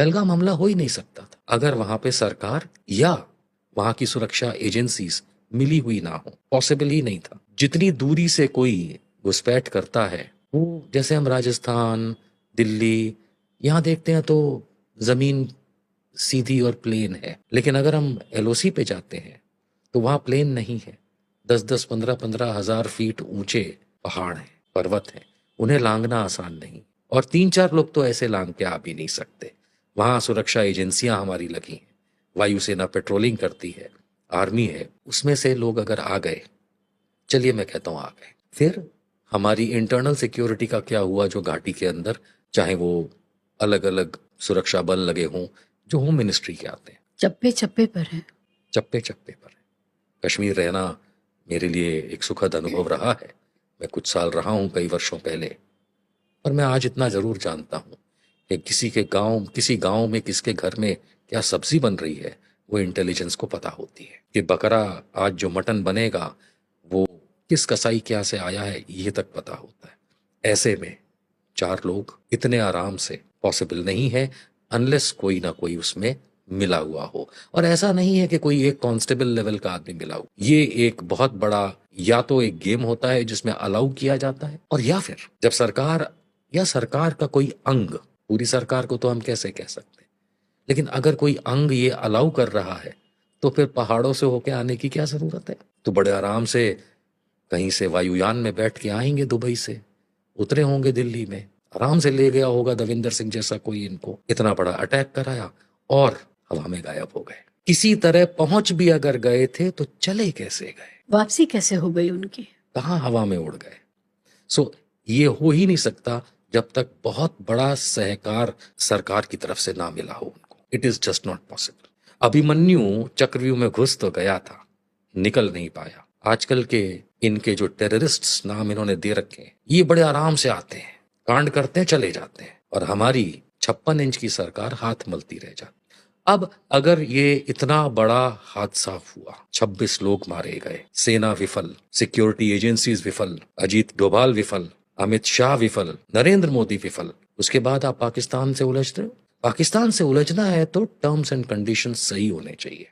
पहलगाम हमला हो ही नहीं सकता था अगर वहां पे सरकार या वहां की सुरक्षा एजेंसीज मिली हुई ना हो। पॉसिबल ही नहीं था। जितनी दूरी से कोई घुसपैठ करता है, वो जैसे हम राजस्थान, दिल्ली यहाँ देखते हैं तो जमीन सीधी और प्लेन है, लेकिन अगर हम एलओसी पे जाते हैं तो वहां प्लेन नहीं है। 10-10, 15-15 हजार फीट ऊंचे पहाड़ हैं, पर्वत हैं, उन्हें लांघना आसान नहीं। और 3-4 लोग तो ऐसे लांग के आ भी नहीं सकते। वहां सुरक्षा एजेंसियां हमारी लगी हैं, वायुसेना पेट्रोलिंग करती है, आर्मी है, उसमें से लोग अगर आ गए, चलिए मैं कहता हूं आ गए, फिर हमारी इंटरनल सिक्योरिटी का क्या हुआ? जो घाटी के अंदर, चाहे वो अलग अलग सुरक्षा बल लगे हों जो होम मिनिस्ट्री के आते हैं, चप्पे चप्पे पर है। चप्पे चप्पे पर है। कश्मीर रहना मेरे लिए एक सुखद अनुभव रहा है। मैं कुछ साल रहा हूं कई वर्षों पहले, और मैं आज इतना जरूर जानता हूं कि किसी गांव में किसके घर में क्या सब्जी बन रही है, वो इंटेलिजेंस को पता होती है। कि बकरा आज जो मटन बनेगा वो किस कसाई क्या से आया है, ये तक पता होता है। ऐसे में 4 लोग इतने आराम से पॉसिबल नहीं है अनलेस कोई ना कोई उसमें मिला हुआ हो। और ऐसा नहीं है कि कोई एक कांस्टेबल लेवल का आदमी मिला हो। ये एक बहुत बड़ा या तो एक गेम होता है जिसमें अलाउ किया जाता है, और या फिर जब सरकार या सरकार का कोई अंग, पूरी सरकार को तो हम कैसे कह सकते हैं, लेकिन अगर कोई अंग ये अलाउ कर रहा है तो फिर पहाड़ों से होके आने की क्या जरूरत है? तो बड़े आराम से कहीं से वायुयान में बैठ के आएंगे, दुबई से उतरे होंगे दिल्ली में, आराम से ले गया होगा दविंदर सिंह जैसा कोई, इनको इतना बड़ा अटैक कराया और हवा में गायब हो गए। किसी तरह पहुंच भी अगर गए थे तो चले कैसे गए? वापसी कैसे हो गई उनकी? कहाँ हवा में उड़ गए? सो ये हो ही नहीं सकता जब तक बहुत बड़ा सहकार सरकार की तरफ से ना मिला हो उनको। It is just not possible. Abhimanyu चक्रव्यूह में घुस तो गया था, निकल नहीं पाया। आजकल के इनके जो टेररिस्ट्स नाम इन्होंने दे रखे हैं, ये बड़े आराम से आते हैं, कांड करते हैं, चले जाते हैं, और हमारी 56 इंच की सरकार हाथ मलती रह जाती। अब अगर ये इतना बड़ा हादसा हुआ, 26 लोग मारे गए, सेना विफल, सिक्योरिटी एजेंसीज विफल, अजीत डोभाल विफल, अमित शाह विफल, नरेंद्र मोदी विफल, उसके बाद आप पाकिस्तान से उलझते हो। पाकिस्तान से उलझना है तो टर्म्स एंड कंडीशंस सही होने चाहिए।